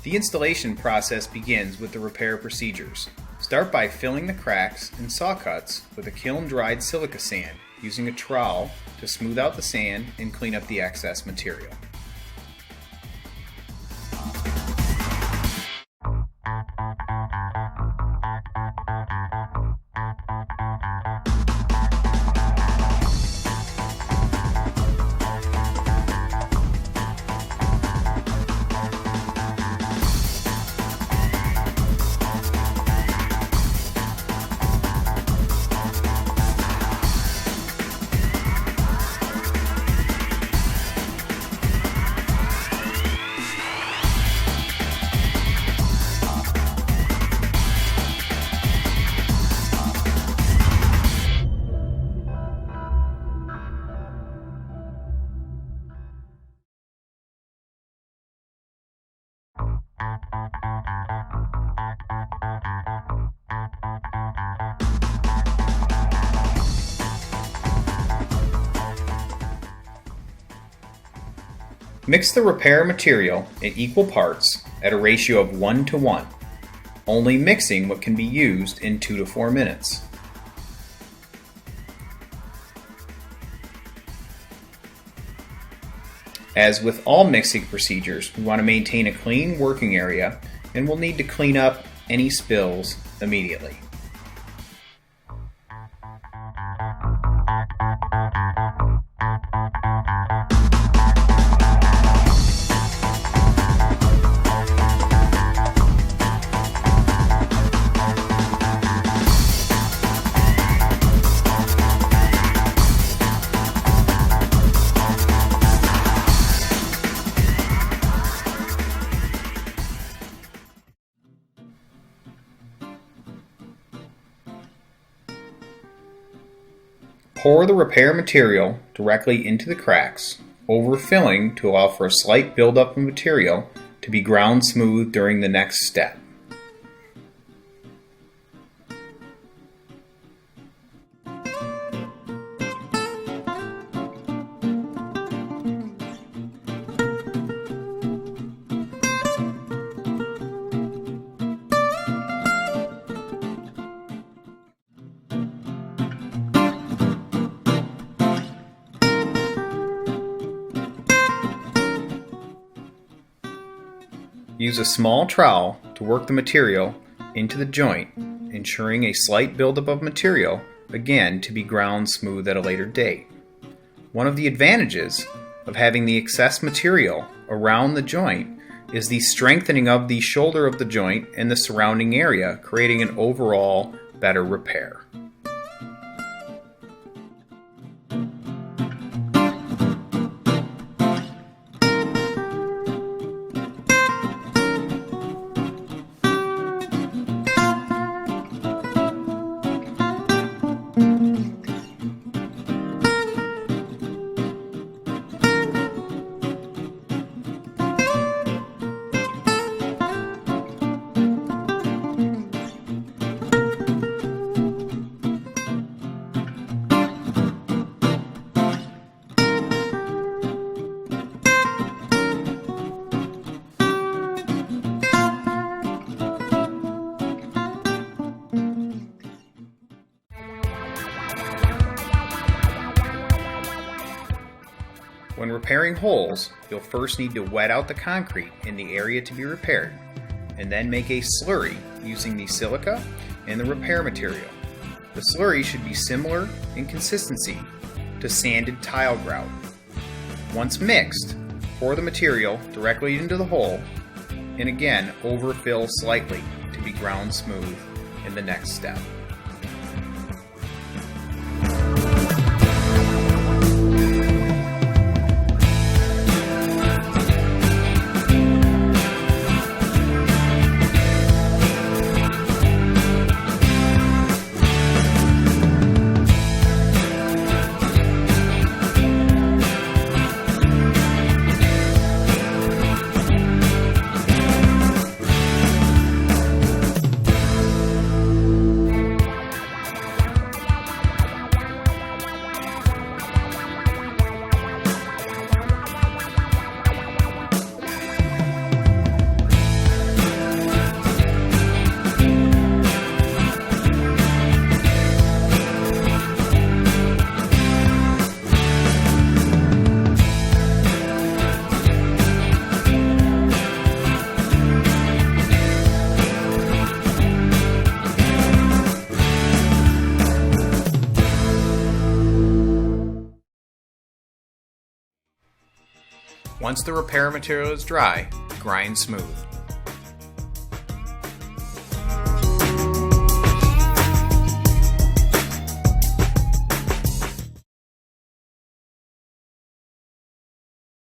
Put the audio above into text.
The installation process begins with the repair procedures. Start by filling the cracks and saw cuts with a kiln-dried silica sand, using a trowel to smooth out the sand and clean up the excess material. Mix the repair material in equal parts at a ratio of 1:1, only mixing what can be used in 2 to 4 minutes. As with all mixing procedures, we want to maintain a clean working area and we'll need to clean up any spills immediately. Pour the repair material directly into the cracks, overfilling to allow for a slight buildup of material to be ground smooth during the next step. Use a small trowel to work the material into the joint, ensuring a slight buildup of material, again to be ground smooth at a later date. One of the advantages of having the excess material around the joint is the strengthening of the shoulder of the joint and the surrounding area, creating an overall better repair. When repairing holes, you'll first need to wet out the concrete in the area to be repaired, and then make a slurry using the silica and the repair material. The slurry should be similar in consistency to sanded tile grout. Once mixed, pour the material directly into the hole, and again overfill slightly to be ground smooth in the next step. Once the repair material is dry, grind smooth.